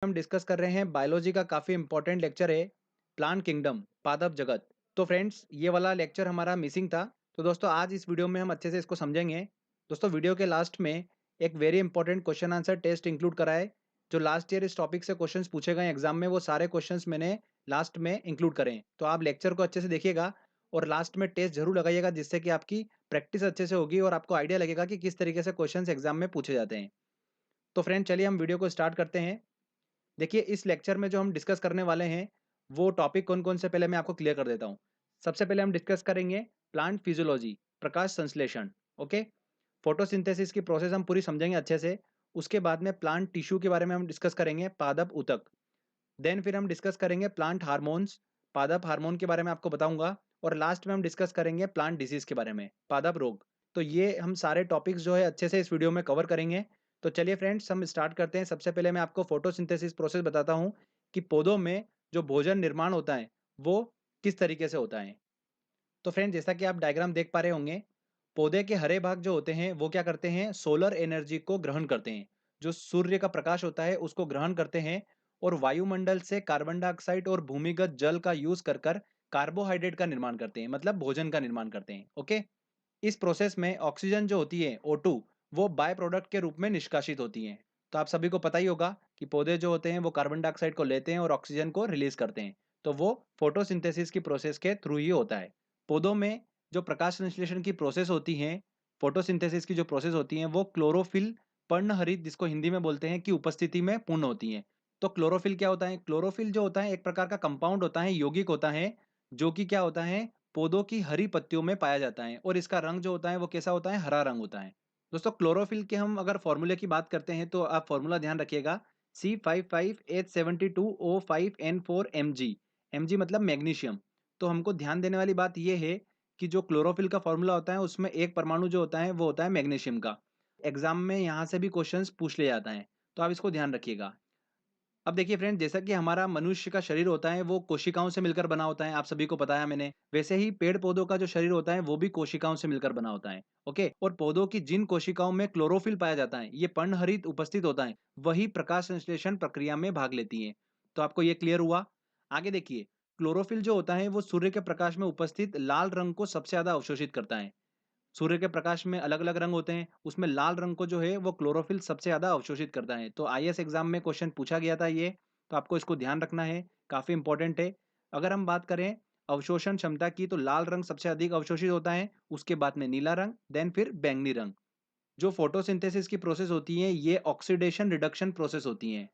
हम डिस्कस कर रहे हैं बायोलॉजी का काफ़ी इंपॉर्टेंट लेक्चर है प्लांट किंगडम पादप जगत। तो फ्रेंड्स ये वाला लेक्चर हमारा मिसिंग था। तो दोस्तों आज इस वीडियो में हम अच्छे से इसको समझेंगे। दोस्तों वीडियो के लास्ट में एक very important question answer test include करा है। जो लास्ट ईयर इस टॉपिक से क्वेश्चंस पूछे गए एग्जाम में वो सारे क्वेश्चंस मैंने लास्ट में इंक्लूड करे हैं। तो आप लेक्चर को अच्छे से देखिएगा और लास्ट में टेस्ट जरूर लगाइएगा, जिससे कि आपकी प्रैक्टिस अच्छे से होगी और आपको आइडिया लगेगा कि किस तरीके से क्वेश्चंस एग्जाम में पूछे जाते हैं। तो फ्रेंड चलिए हम वीडियो को स्टार्ट करते हैं। देखिए इस लेक्चर में जो हम डिस्कस करने वाले हैं वो टॉपिक कौन कौन से पहले मैं आपको क्लियर कर देता हूँ। सबसे पहले हम डिस्कस करेंगे प्लांट फिजियोलॉजी, प्रकाश संश्लेषण। ओके, फोटोसिंथेसिस की प्रोसेस हम पूरी समझेंगे अच्छे से। उसके बाद में प्लांट टिश्यू के बारे में हम डिस्कस करेंगे, पादप ऊतक। देन फिर हम डिस्कस करेंगे प्लांट हार्मोन्स, पादप हार्मोन के बारे में आपको बताऊंगा। और लास्ट में हम डिस्कस करेंगे प्लांट डिजीज के बारे में, पादप रोग। तो ये हम सारे टॉपिक्स जो है अच्छे से इस वीडियो में कवर करेंगे। तो चलिए फ्रेंड्स हम स्टार्ट करते हैं। सबसे पहले मैं आपको फोटोसिंथेसिस प्रोसेस बताता हूँ कि पौधों में जो भोजन निर्माण होता है वो किस तरीके से होता है। तो फ्रेंड जैसा कि आप डायग्राम देख पा रहे होंगे, पौधे के हरे भाग जो होते हैं वो क्या करते हैं, सोलर एनर्जी को ग्रहण करते हैं। जो सूर्य का प्रकाश होता है उसको ग्रहण करते हैं और वायुमंडल से कार्बन डाइऑक्साइड और भूमिगत जल का यूज कर कर कार्बोहाइड्रेट का निर्माण करते हैं, मतलब भोजन का निर्माण करते हैं। ओके, इस प्रोसेस में ऑक्सीजन जो होती है O2 वो बाय प्रोडक्ट के रूप में निष्कासित होती है। तो आप सभी को पता ही होगा कि पौधे जो होते हैं वो कार्बन डाइऑक्साइड को लेते हैं और ऑक्सीजन को रिलीज करते हैं। तो वो फोटोसिंथेसिस की प्रोसेस के थ्रू ही होता है। पौधों में जो प्रकाश संश्लेषण की प्रोसेस होती है, फोटोसिंथेसिस की जो प्रोसेस होती है वो क्लोरोफिल पर्णहरित, जिसको हिंदी में बोलते हैं, की उपस्थिति में पूर्ण होती है। तो क्लोरोफिल क्या होता है? क्लोरोफिल जो होता है एक प्रकार का कंपाउंड होता है, यौगिक होता है, जो कि क्या होता है, पौधों की हरी पत्तियों में पाया जाता है और इसका रंग जो होता है वो कैसा होता है, हरा रंग होता है। दोस्तों क्लोरोफिल के हम अगर फॉर्मूले की बात करते हैं तो आप फॉर्मूला ध्यान रखिएगा, C55H72O5N4Mg। Mg मतलब मैग्नीशियम। तो हमको ध्यान देने वाली बात यह है कि जो क्लोरोफिल का फॉर्मूला होता है उसमें एक परमाणु जो होता है वो होता है मैग्नीशियम का। एग्जाम में यहाँ से भी क्वेश्चंस पूछ ले जाता है, तो आप इसको ध्यान रखिएगा। अब देखिए फ्रेंड, जैसा कि हमारा मनुष्य का शरीर होता है वो कोशिकाओं से मिलकर बना होता है, आप सभी को बताया मैंने। वैसे ही पेड़ पौधों का जो शरीर होता है वो भी कोशिकाओं से मिलकर बना होता है। ओके, और पौधों की जिन कोशिकाओं में क्लोरोफिल पाया जाता है, ये पर्णहरित उपस्थित होता है, वही प्रकाश संश्लेषण प्रक्रिया में भाग लेती है। तो आपको ये क्लियर हुआ। आगे देखिए, क्लोरोफिल जो होता है वो सूर्य के प्रकाश में उपस्थित लाल रंग को सबसे ज्यादा अवशोषित करता है। सूर्य के प्रकाश में अलग-अलग रंग होते हैं, उसमें लाल रंग को जो है वो क्लोरोफिल सबसे ज़्यादा अवशोषित करता है। तो आईएएस एग्जाम में क्वेश्चन पूछा गया था ये, तो आपको इसको ध्यान रखना है, काफ़ी इंपॉर्टेंट है। अगर हम बात करें अवशोषण क्षमता की, तो लाल रंग सबसे अधिक अवशोषित होता है, उसके बाद में नीला रंग, देन फिर बैंगनी रंग। जो फोटोसिंथेसिस की प्रोसेस होती है ये ऑक्सीडेशन रिडक्शन प्रोसेस होती है,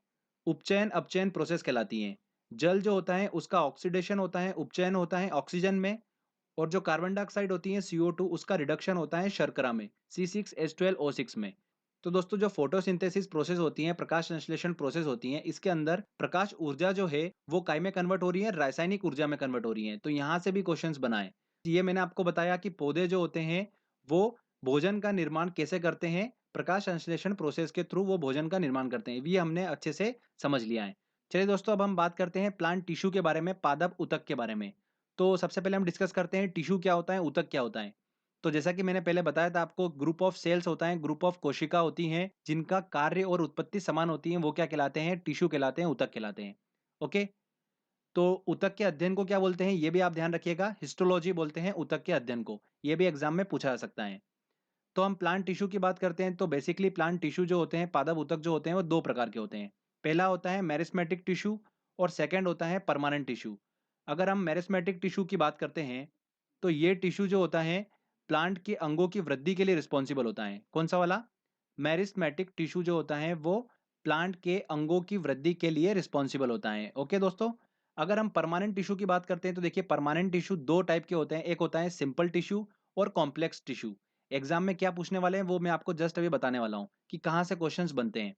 उपचयन अपचयन प्रोसेस कहलाती है। जल जो होता है उसका ऑक्सीडेशन होता है, उपचयन होता है ऑक्सीजन में, और जो कार्बन डाइऑक्साइड होती है CO2 उसका रिडक्शन होता है शर्करा में, C6H12O6 में। तो दोस्तों जो फोटोसिंथेसिस प्रोसेस होती है, प्रकाश संश्लेषण प्रोसेस होती है, इसके अंदर प्रकाश ऊर्जा जो है वो काय में कन्वर्ट हो रही है, रासायनिक ऊर्जा में कन्वर्ट हो रही है। तो यहाँ से भी क्वेश्चंस बनाए। ये मैंने आपको बताया कि पौधे जो होते हैं वो भोजन का निर्माण कैसे करते हैं, प्रकाश संश्लेषण प्रोसेस के थ्रू वो भोजन का निर्माण करते हैं। ये हमने अच्छे से समझ लिया है। चलिए दोस्तों अब हम बात करते हैं प्लांट टिश्यू के बारे में, पादप ऊतक के बारे में। तो सबसे पहले हम डिस्कस करते हैं टिश्यू क्या होता है, ऊतक क्या होता है। तो जैसा कि मैंने पहले बताया था आपको, ग्रुप ऑफ सेल्स होता है, ग्रुप ऑफ कोशिका होती हैं जिनका कार्य और उत्पत्ति समान होती है, वो क्या कहलाते हैं, टिश्यू कहलाते हैं, ऊतक कहलाते हैं। ओके, तो ऊतक के अध्ययन को क्या बोलते हैं ये भी आप ध्यान रखिएगा, हिस्टोलॉजी बोलते हैं ऊतक के अध्ययन को। ये भी एग्जाम में पूछा जा सकता है। तो हम प्लांट टिश्यू की बात करते हैं तो बेसिकली प्लांट टिश्यू जो होते हैं, पादप ऊतक जो होते हैं वो दो प्रकार के होते हैं। पहला होता है मेरिस्मेटिक टिश्यू और सेकंड होता है परमानेंट टिश्यू। अगर हम मेरिस्मेटिक टिश्यू की बात करते हैं तो ये टिश्यू जो होता है प्लांट के अंगों की वृद्धि के लिए रिस्पॉन्सिबल होता है। कौन सा वाला? मेरिस्मेटिक टिश्यू जो होता है वो प्लांट के अंगों की वृद्धि के लिए रिस्पॉन्सिबल होता है। ओके दोस्तों, अगर हम परमानेंट टिश्यू की बात करते हैं तो देखिए परमानेंट टिश्यू दो टाइप के होते हैं, एक होता है सिंपल टिश्यू और कॉम्प्लेक्स टिश्यू। एग्जाम में क्या पूछने वाले हैं वो मैं आपको जस्ट अभी बताने वाला हूं कि कहां से क्वेश्चंस बनते हैं।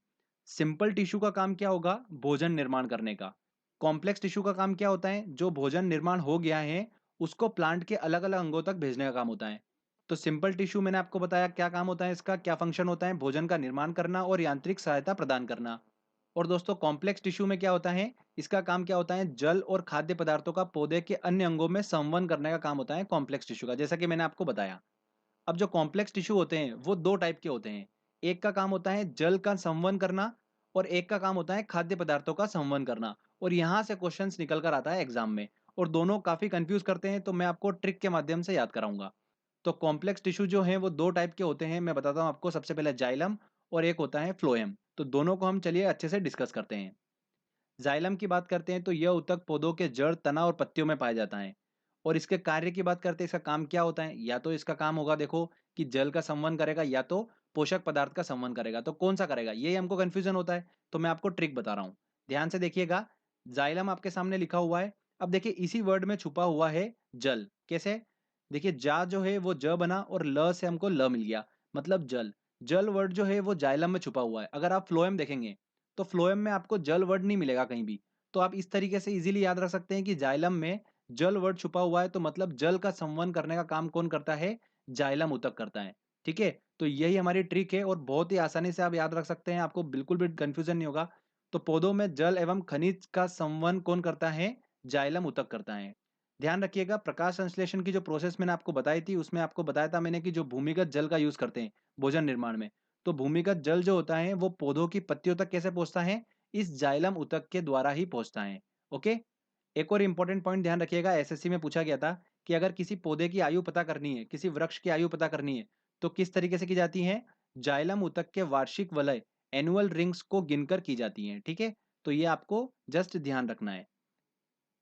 सिंपल टिश्यू का काम क्या होगा, भोजन निर्माण करने का। कॉम्प्लेक्स टिश्यू का काम क्या होता है, जो भोजन निर्माण हो गया है उसको प्लांट के अलग अलग अंगों तक भेजने का काम होता है। तो सिंपल टिश्यू मैंने आपको बताया क्या काम होता है, इसका क्या फंक्शन होता है, भोजन का निर्माण करना और यांत्रिक सहायता प्रदान करना। और दोस्तों कॉम्प्लेक्स टिश्यू में क्या होता है, इसका काम क्या होता है, जल और खाद्य पदार्थों का पौधे के अन्य अंगों में संवहन करने का काम होता है कॉम्प्लेक्स टिश्यू का, जैसा कि मैंने आपको बताया। अब जो कॉम्प्लेक्स टिश्यू होते हैं वो दो टाइप के होते हैं। एक का काम होता है जल का संवहन करना और एक का काम होता है खाद्य पदार्थों का संवहन करना। और यहाँ से क्वेश्चंस निकल कर आता है एग्जाम में, और दोनों काफी कंफ्यूज करते हैं, तो मैं आपको ट्रिक के माध्यम से याद कराऊंगा। तो कॉम्प्लेक्स टिश्यू जो है वो दो टाइप के होते हैं, मैं बताता हूँ आपको। सबसे पहले जाइलम और एक होता है फ्लोएम। तो दोनों को हम चलिए अच्छे से डिस्कस करते हैं। जाइलम की बात करते हैं तो यह ऊतक पौधों के जड़, तना और पत्तियों में पाया जाता है। और इसके कार्य की बात करते हैं, इसका काम क्या होता है? या तो इसका काम होगा देखो कि जल का संवहन करेगा, या तो पोषक पदार्थ का संवहन करेगा। तो कौन सा करेगा, यही हमको कंफ्यूजन होता है। तो मैं आपको ट्रिक बता रहा हूँ, ध्यान से देखिएगा। जाइलम आपके सामने लिखा हुआ है। अब देखिए इसी वर्ड में छुपा हुआ है जल। कैसे? देखिए जा जो है वो ज बना और ल से हमको ल मिल गया, मतलब जल। जल वर्ड जो है वो जाइलम में छुपा हुआ है। अगर आप फ्लोएम देखेंगे तो फ्लोएम में आपको जल वर्ड नहीं मिलेगा कहीं भी। तो आप इस तरीके से इजीली याद रख सकते हैं कि जाइलम में जल वर्ड छुपा हुआ है, तो मतलब जल का संवहन करने का काम कौन करता है? जाइलम ऊतक करता है। ठीक है, तो यही हमारी ट्रिक है और बहुत ही आसानी से आप याद रख सकते हैं, आपको बिल्कुल भी कंफ्यूजन नहीं होगा। तो पौधों में जल एवं खनिज का संवहन कौन करता है? जाइलम ऊतक करता है। ध्यान रखिएगा, प्रकाश संश्लेषण की जो प्रोसेस मैंने आपको बताई थी, उसमें आपको बताया था मैंने कि जो भूमिगत जल का यूज करते हैं भोजन निर्माण में, तो भूमिगत जल जो होता है वो पौधों की पत्तियों तक कैसे पहुंचता है? इस जाइलम ऊतक के द्वारा ही पहुंचता है। ओके। एक और इंपॉर्टेंट पॉइंट ध्यान रखिएगा, एसएससी में पूछा गया था कि अगर किसी पौधे की आयु पता करनी है, किसी वृक्ष की आयु पता करनी है, तो किस तरीके से की जाती है? जाइलम ऊतक के वार्षिक वलय, एनुअल रिंग्स को गिनकर की जाती है। ठीक है, तो ये आपको जस्ट ध्यान रखना है।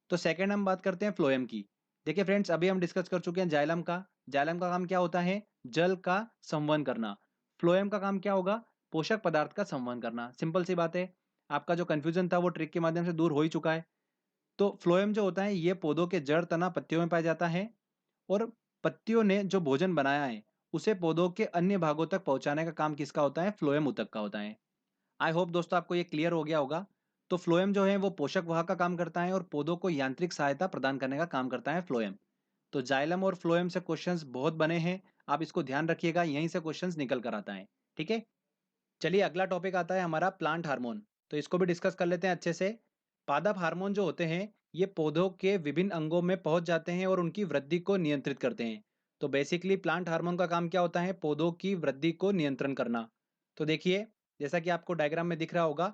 तो सेकंड हम बात करते हैं फ्लोएम की। देखिए फ्रेंड्स, अभी हम डिस्कस कर चुके हैं जाइलम का। जाइलम का काम क्या होता है? जल का संवहन करना। फ्लोएम का काम क्या होगा? पोषक पदार्थ का संवहन करना। सिंपल सी बात है, आपका जो कंफ्यूजन था वो ट्रिक के माध्यम से दूर हो ही चुका है। तो फ्लोएम जो होता है ये पौधों के जड़, तना, पत्तियों में पाया जाता है। और पत्तियों ने जो भोजन बनाया है उसे पौधों के अन्य भागों तक पहुंचाने का काम किसका होता है? फ्लोएम ऊतक का होता है। आई होप दोस्तों आपको ये क्लियर हो गया होगा। तो फ्लोएम जो है वो पोषक वाहक का काम करता है और पौधों को यांत्रिक सहायता प्रदान करने का काम करता है फ्लोएम। तो जाइलम और फ्लोएम से क्वेश्चंस बहुत बने हैं, आप इसको ध्यान रखिएगा, यहीं से क्वेश्चंस निकल कर आता है। ठीक है, चलिए अगला टॉपिक आता है हमारा प्लांट हार्मोन। तो इसको भी डिस्कस कर लेते हैं अच्छे से। पादप हार्मोन जो होते हैं ये पौधों के विभिन्न अंगों में पहुंच जाते हैं और उनकी वृद्धि को नियंत्रित करते हैं। तो बेसिकली प्लांट हार्मोन का काम क्या होता है? पौधों की वृद्धि को नियंत्रण करना। तो देखिए, जैसा कि आपको डायग्राम में दिख रहा होगा,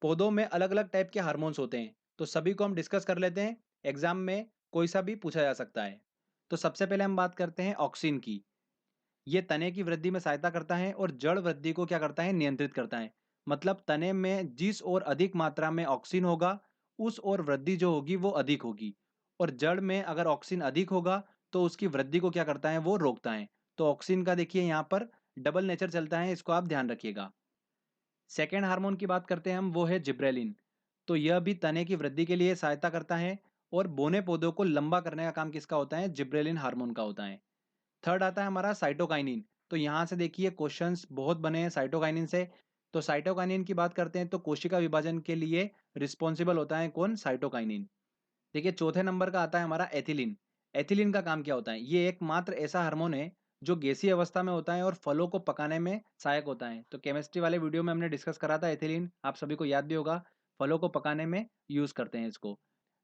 पौधों में अलग अलग टाइप के हार्मोन्स होते हैं। तो सभी को हम डिस्कस कर लेते हैं, एग्जाम में कोई सा भी पूछा जा सकता है। तो सबसे पहले हम बात करते हैं ऑक्सिन की। ये तने की वृद्धि में सहायता करता है और जड़ वृद्धि को क्या करता है? नियंत्रित करता है। मतलब तने में जिस और अधिक मात्रा में ऑक्सिन होगा उस और वृद्धि जो होगी वो अधिक होगी। और जड़ में अगर ऑक्सिन अधिक होगा तो उसकी वृद्धि को क्या करता है? वो रोकता है। तो ऑक्सिन का देखिए यहाँ पर डबल नेचर चलता है, इसको आप ध्यान रखिएगा। सेकेंड हार्मोन की बात करते हैं हम, वो है जिब्रेलिन। तो यह भी तने की वृद्धि के लिए सहायता करता है और बोने पौधों को लंबा करने का काम किसका होता है? जिब्रेलिन हार्मोन का होता है। थर्ड आता है हमारा साइटोकाइनिन। तो यहाँ से देखिए क्वेश्चंस बहुत बने हैं साइटोकाइनिन से। तो साइटोकाइनिन की बात करते हैं तो कोशिका विभाजन के लिए रिस्पॉन्सिबल होता है कौन? साइटोकाइनिन। देखिए चौथे नंबर का आता है हमारा एथिलीन। एथिलीन का काम क्या होता है? ये एकमात्र ऐसा हार्मोन है जो गैसीय अवस्था में होता है और फलों को पकाने में सहायक होता है। तो केमिस्ट्री वाले वीडियो में हमने डिस्कस करा था एथिलीन, आप सभी को याद भी होगा। फलों को पकाने में यूज करते हैं इसको।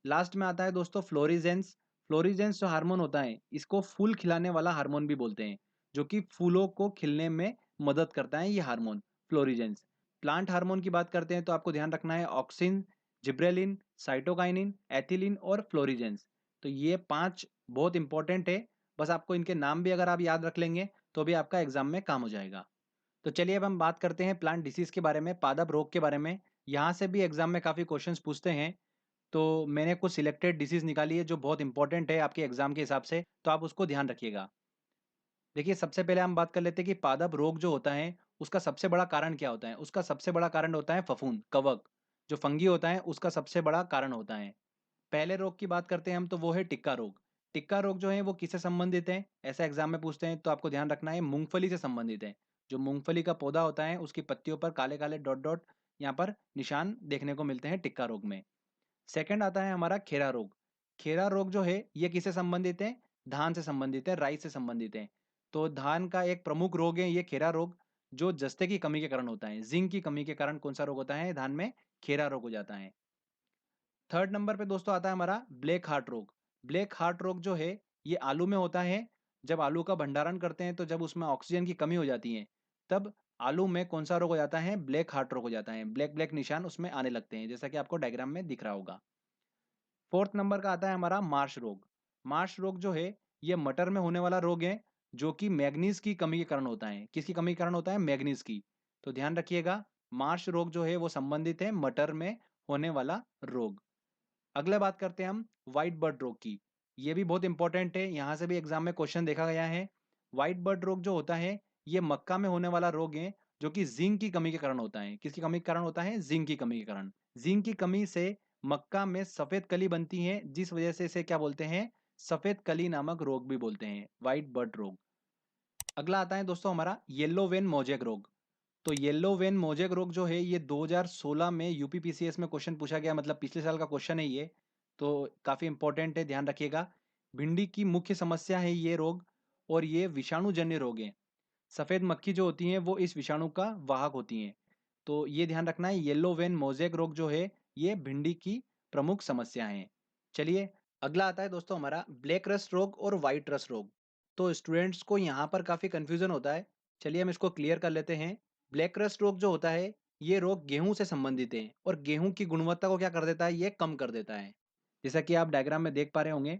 लास्ट में आता है दोस्तों फ्लोरिजेंस। फ्लोरिजेंस जो हार्मोन होता है इसको फूल खिलाने वाला हार्मोन भी बोलते हैं, जो कि फूलों को खिलने में मदद करता है ये हार्मोन फ्लोरिजेंस। प्लांट हार्मोन की बात करते हैं तो आपको ध्यान रखना है ऑक्सिन, जिब्रेलिन, साइटोकाइनिन, एथिलीन और फ्लोरिजेंस। तो ये 5 बहुत इंपॉर्टेंट है। बस आपको इनके नाम भी अगर आप याद रख लेंगे तो भी आपका एग्जाम में काम हो जाएगा। तो चलिए अब हम बात करते हैं प्लांट डिसीज के बारे में, पादप रोग के बारे में। यहाँ से भी एग्जाम में काफ़ी क्वेश्चंस पूछते हैं। तो मैंने कुछ सिलेक्टेड डिसीज निकाली है जो बहुत इंपॉर्टेंट है आपके एग्जाम के हिसाब से, तो आप उसको ध्यान रखिएगा। देखिए सबसे पहले हम बात कर लेते हैं कि पादप रोग जो होता है उसका सबसे बड़ा कारण क्या होता है? उसका सबसे बड़ा कारण होता है फफूंद, कवक। जो फंगी होता है उसका सबसे बड़ा कारण होता है। पहले रोग की बात करते हैं हम, तो वो है टिक्का रोग। टिक्का रोग जो है वो किससे संबंधित है? ऐसा एग्जाम में पूछते हैं, तो आपको ध्यान रखना है मूंगफली से संबंधित है। जो मूंगफली का पौधा होता है उसकी पत्तियों पर काले काले डॉट डॉट यहाँ पर निशान देखने को मिलते हैं टिक्का रोग में। सेकंड आता है हमारा खेरा रोग। खेरा रोग जो है ये किससे संबंधित है? धान से संबंधित है, राई से संबंधित है। तो धान का एक प्रमुख रोग है ये खेरा रोग, जो जस्ते की कमी के कारण होता है। जिंक की कमी के कारण कौन सा रोग होता है धान में? खेरा रोग हो जाता है। थर्ड नंबर पे दोस्तों आता है हमारा ब्लैक हार्ट रोग। ब्लैक हार्ट रोग जो है ये आलू में होता है। जब आलू का भंडारण करते हैं तो जब उसमें ऑक्सीजन की कमी हो जाती है तब आलू में कौन सा रोग हो जाता है? ब्लैक हार्ट रोग हो जाता है। ब्लैक ब्लैक निशान उसमें आने लगते हैं, जैसा कि आपको डायग्राम में दिख रहा होगा। फोर्थ नंबर का आता है हमारा मार्श रोग। मार्श रोग जो है ये मटर में होने वाला रोग है, जो कि मैग्नीज की कमी के कारण होता है। किसकी कमी के कारण होता है? मैग्नीज की। तो ध्यान रखिएगा, मार्श रोग जो है वो संबंधित है मटर में होने वाला रोग। अगला बात करते हैं हम व्हाइट बर्ड रोग की। ये भी बहुत इंपॉर्टेंट है, यहाँ से भी एग्जाम में क्वेश्चन देखा गया है। व्हाइट बर्ड रोग जो होता है ये मक्का में होने वाला रोग है, जो कि जिंक की कमी के कारण होता है। किसकी कमी के कारण होता है? जिंक की कमी के कारण। जिंक की कमी से मक्का में सफेद कली बनती है, जिस वजह से इसे क्या बोलते हैं? सफेद कली नामक रोग भी बोलते हैं, व्हाइट बर्ड रोग। अगला आता है दोस्तों हमारा येलो वेन मोजेक रोग। तो येलो वेन मोजेक रोग जो है ये 2016 में यूपीपीसीएस में क्वेश्चन पूछा गया, मतलब पिछले साल का क्वेश्चन है ये। तो काफी इंपॉर्टेंट है, ध्यान रखिएगा। भिंडी की मुख्य समस्या है ये रोग, और ये विषाणुजन्य रोग है। सफेद मक्खी जो होती हैं वो इस विषाणु का वाहक होती हैं। तो ये ध्यान रखना है, येलो वेन मोजेक रोग जो है ये भिंडी की प्रमुख समस्या है। चलिए अगला आता है दोस्तों हमारा ब्लैक रस्ट रोग और व्हाइट रस्ट रोग। तो स्टूडेंट्स को यहाँ पर काफी कंफ्यूजन होता है, चलिए हम इसको क्लियर कर लेते हैं। ब्लैक रस्ट रोग जो होता है ये रोग गेहूं से संबंधित है, और गेहूं की गुणवत्ता को क्या कर देता है? ये कम कर देता है, जैसा कि आप डायग्राम में देख पा रहे होंगे।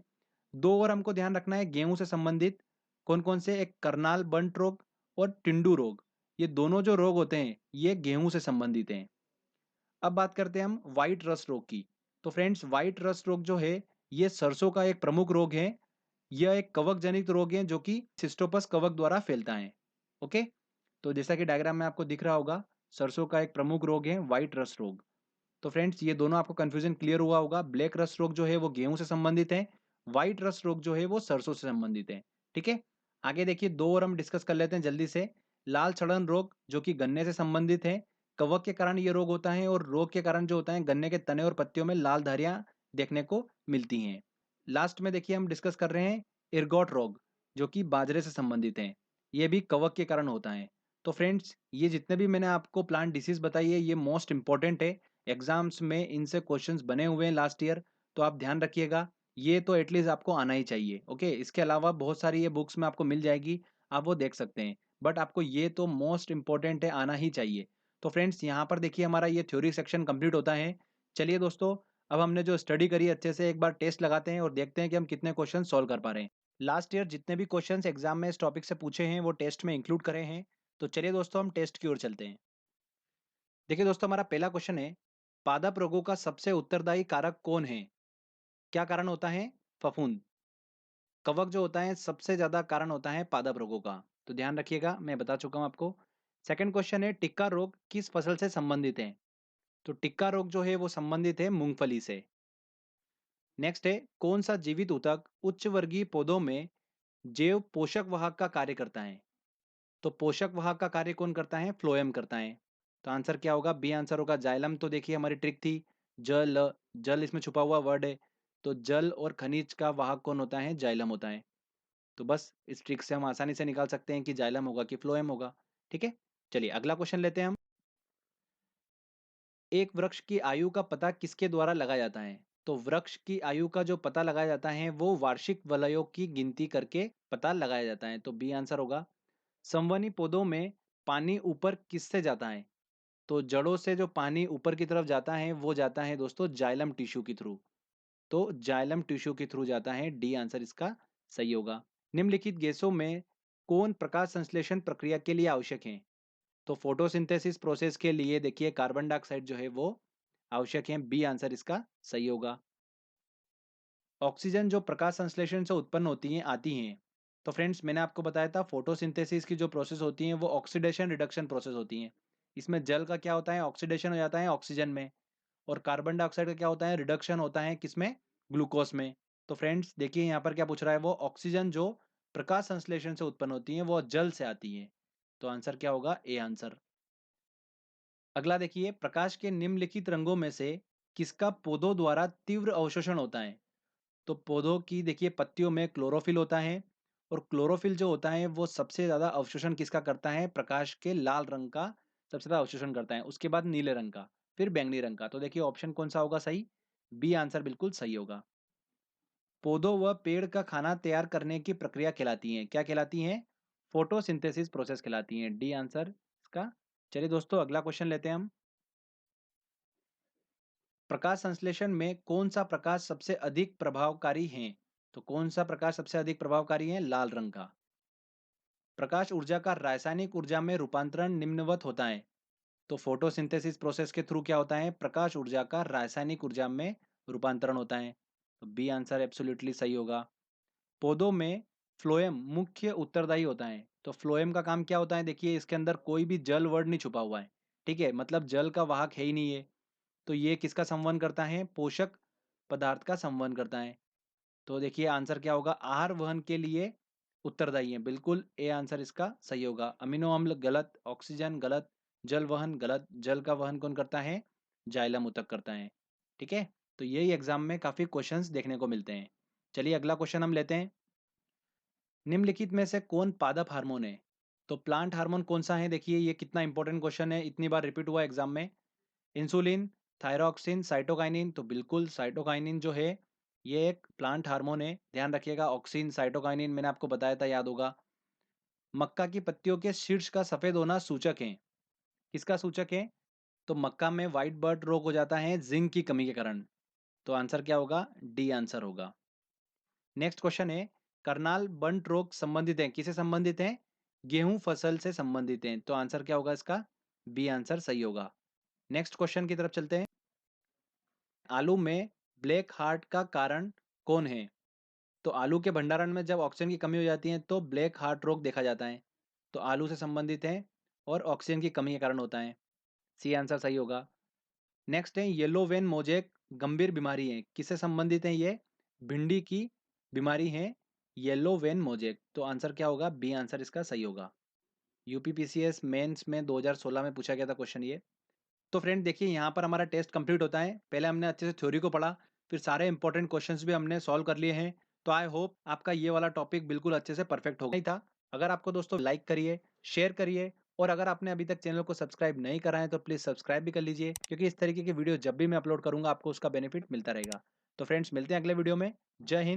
दो और हमको ध्यान रखना है गेहूं से संबंधित, कौन कौन से? एक करनाल बंट रोग और टिंडू रोग। ये दोनों जो रोग होते हैं ये गेहूं से संबंधित हैं। अब बात करते हैं हम व्हाइट रस्ट रोग की। तो फ्रेंड्स व्हाइट रस्ट रोग जो है ये सरसों का एक प्रमुख रोग है। यह एक कवक जनित रोग है जो कि सिस्टोपस कवक द्वारा फैलता है। ओके, तो जैसा कि डायग्राम में आपको दिख रहा होगा, सरसों का एक प्रमुख रोग है व्हाइट रस्ट रोग। तो फ्रेंड्स ये दोनों आपको कंफ्यूजन क्लियर हुआ होगा। ब्लैक रस्ट रोग जो है वो गेहूं से संबंधित है, व्हाइट रस्ट रोग जो है वो सरसों से संबंधित है। ठीक है, आगे देखिए दो और हम डिस्कस कर लेते हैं जल्दी से। लाल सड़न रोग जो कि गन्ने से संबंधित है, कवक के कारण ये रोग होता है, और रोग के कारण जो होता है गन्ने के तने और पत्तियों में लाल धारियां देखने को मिलती हैं। लास्ट में देखिए हम डिस्कस कर रहे हैं इरगॉट रोग, जो कि बाजरे से संबंधित है। ये भी कवक के कारण होता है। तो फ्रेंड्स ये जितने भी मैंने आपको प्लांट डिसीज बताई है ये मोस्ट इंपॉर्टेंट है, एग्जाम्स में इनसे क्वेश्चंस बने हुए हैं लास्ट ईयर। तो आप ध्यान रखिएगा, ये तो एटलीस्ट आपको आना ही चाहिए। ओके, इसके अलावा बहुत सारी ये बुक्स में आपको मिल जाएगी, आप वो देख सकते हैं, बट आपको ये तो मोस्ट इंपॉर्टेंट है, आना ही चाहिए। तो फ्रेंड्स यहाँ पर देखिए हमारा ये थ्योरी सेक्शन कंप्लीट होता है। चलिए दोस्तों, अब हमने जो स्टडी करी अच्छे से, एक बार टेस्ट लगाते हैं और देखते हैं कि हम कितने क्वेश्चन सॉल्व कर पा रहे हैं। लास्ट ईयर जितने भी क्वेश्चंस एग्जाम में इस टॉपिक से पूछे हैं वो टेस्ट में इंक्लूड करे हैं। तो चलिए दोस्तों हम टेस्ट की ओर चलते हैं। देखिए दोस्तों हमारा पहला क्वेश्चन है, पादप रोगों का सबसे उत्तरदायी कारक कौन है? क्या कारण होता है? फफूंद। कवक जो होता है सबसे ज्यादा कारण होता है पादप रोगों का। तो ध्यान रखिएगा, मैं बता चुका हूं आपको। सेकंड क्वेश्चन है, टिक्का रोग किस फसल से संबंधित है? तो टिक्का रोग जो है वो संबंधित है मूंगफली से। नेक्स्ट है, कौन सा जीवित ऊतक उच्च वर्गीय पौधों में जैव पोषक वाहक का कार्य करता है? तो पोषक वाहक का कार्य कौन करता है? फ्लोएम करता है। तो आंसर क्या होगा? बी आंसर होगा जाइलम। तो देखिए हमारी ट्रिक थी, जल, जल इसमें छुपा हुआ वर्ड है, तो जल और खनिज का वाहक कौन होता है? जाइलम होता है। तो बस इस ट्रिक से हम आसानी से निकाल सकते हैं कि जाइलम होगा कि फ्लोएम होगा। ठीक है, चलिए अगला क्वेश्चन लेते हैं हम। एक वृक्ष की आयु का पता किसके द्वारा लगाया जाता है? तो वृक्ष की आयु का जो पता लगाया जाता है वो वार्षिक वलयों की गिनती करके पता लगाया जाता है। तो बी आंसर होगा। संवहनी पौधों में पानी ऊपर किससे जाता है? तो जड़ों से जो पानी ऊपर की तरफ जाता है वो जाता है दोस्तों जाइलम टिश्यू के थ्रू। तो जाइलम टिश्यू के थ्रू जाता है, डी आंसर इसका सही होगा। निम्नलिखित गैसों में कौन प्रकाश संश्लेषण प्रक्रिया के लिए आवश्यक है? तो फोटोसिंथेसिस प्रोसेस के लिए देखिए कार्बन डाइऑक्साइड जो है वो आवश्यक है, बी आंसर इसका सही होगा। ऑक्सीजन जो प्रकाश संश्लेषण से उत्पन्न होती हैं आती हैं। तो फ्रेंड्स मैंने आपको बताया था फोटोसिंथेसिस की जो प्रोसेस होती हैं वो ऑक्सीडेशन रिडक्शन प्रोसेस होती हैं। इसमें जल का क्या होता है? ऑक्सीडेशन हो जाता है ऑक्सीजन में, और कार्बन डाइऑक्साइड का क्या होता है? रिडक्शन होता है किसमें? ग्लूकोज में। तो फ्रेंड्स देखिए यहाँ पर क्या पूछ रहा है, वो ऑक्सीजन जो प्रकाश संश्लेषण से उत्पन्न होती है वो जल से आती है। तो आंसर क्या होगा? A answer. अगला देखिए, प्रकाश के निम्नलिखित रंगों में से किसका पौधों द्वारा तीव्र अवशोषण होता है? तो पौधों की देखिए पत्तियों में क्लोरोफिल होता है, और क्लोरोफिल जो होता है वो सबसे ज्यादा अवशोषण किसका करता है? प्रकाश के लाल रंग का सबसे ज्यादा अवशोषण करता है, उसके बाद नीले रंग का, फिर बैंगनी रंग का। तो देखिए ऑप्शन कौन सा होगा सही? बी आंसर बिल्कुल सही होगा। पौधों व पेड़ का खाना तैयार करने की प्रक्रिया कहलाती है, क्या कहलाती है? फोटोसिंथेसिस प्रोसेस कहलाती है, डी आंसर इसका। चलिए दोस्तों अगला क्वेश्चन लेते हैं हम। प्रकाश संश्लेषण में कौन सा प्रकाश सबसे अधिक प्रभावकारी है? तो कौन सा प्रकाश सबसे अधिक प्रभावकारी है? लाल रंग का। प्रकाश ऊर्जा का रासायनिक ऊर्जा में रूपांतरण निम्नवत होता है। तो फोटोसिंथेसिस प्रोसेस के थ्रू क्या होता है? प्रकाश ऊर्जा का रासायनिक ऊर्जा में रूपांतरण होता है। तो बी आंसर एब्सोल्युटली सही होगा। पौधों में फ्लोएम मुख्य उत्तरदायी होता है। तो फ्लोएम का काम क्या होता है? देखिए इसके अंदर कोई भी जल वर्ड नहीं छुपा हुआ है, ठीक है, मतलब जल का वाहक है ही नहीं है। तो ये किसका संवहन करता है? पोषक पदार्थ का संवहन करता है। तो देखिए आंसर क्या होगा? आहार वहन के लिए उत्तरदायी है। बिल्कुल ए आंसर इसका सही होगा। अमीनो अम्ल गलत, ऑक्सीजन गलत, जल वहन गलत। जल का वहन कौन करता है? जाइलम ऊतक करता है। ठीक है, तो यही एग्जाम में काफी क्वेश्चंस देखने को मिलते हैं। चलिए अगला क्वेश्चन हम लेते हैं। निम्नलिखित में से कौन पादप हार्मोन है? तो प्लांट हार्मोन कौन सा है? देखिए ये कितना इंपॉर्टेंट क्वेश्चन है, इतनी बार रिपीट हुआ एग्जाम में। Insulin, thyroxine, cytokinin. तो बिल्कुल साइटोकाइनिन जो है ये एक प्लांट हार्मोन है, ध्यान रखिएगा। ऑक्सिन, साइटोकाइनिन मैंने आपको बताया था, याद होगा। मक्का की पत्तियों के शीर्ष का सफेद होना सूचक है। किसका सूचक है? तो मक्का में व्हाइट बर्ड रोग हो जाता है जिंक की कमी के कारण। तो आंसर क्या होगा? डी आंसर होगा। नेक्स्ट क्वेश्चन है, करनाल बंट रोग संबंधित है, किसे संबंधित है? गेहूं फसल से संबंधित है। तो आंसर क्या होगा इसका? बी आंसर सही होगा। नेक्स्ट क्वेश्चन की तरफ चलते हैं। आलू में ब्लैक हार्ट का कारण कौन है? तो आलू के भंडारण में जब ऑक्सीजन की कमी हो जाती है तो ब्लैक हार्ट रोग देखा जाता है। तो आलू से संबंधित है और ऑक्सीजन की कमी के कारण होता है। सी आंसर सही होगा। नेक्स्ट है, येलो वेन मोजेक गंभीर बीमारी है, किससे संबंधित है ये? भिंडी की बीमारी है येलो वेन मोजेक। तो आंसर क्या होगा? बी आंसर इसका सही होगा। यूपीपीसीएस मेंस में 2016 में पूछा गया था क्वेश्चन ये। तो फ्रेंड देखिए यहाँ पर हमारा टेस्ट कंप्लीट होता है। पहले हमने अच्छे से थ्योरी को पढ़ा, फिर सारे इंपॉर्टेंट क्वेश्चंस भी हमने सॉल्व कर लिए हैं। तो आई होप आपका ये वाला टॉपिक बिल्कुल अच्छे से परफेक्ट हो गया था। अगर आपको दोस्तों लाइक करिए, शेयर करिए, और अगर आपने अभी तक चैनल को सब्सक्राइब नहीं करा है तो प्लीज़ सब्सक्राइब भी कर लीजिए, क्योंकि इस तरीके की वीडियो जब भी मैं अपलोड करूंगा आपको उसका बेनिफिट मिलता रहेगा। तो फ्रेंड्स मिलते हैं अगले वीडियो में। जय हिंद।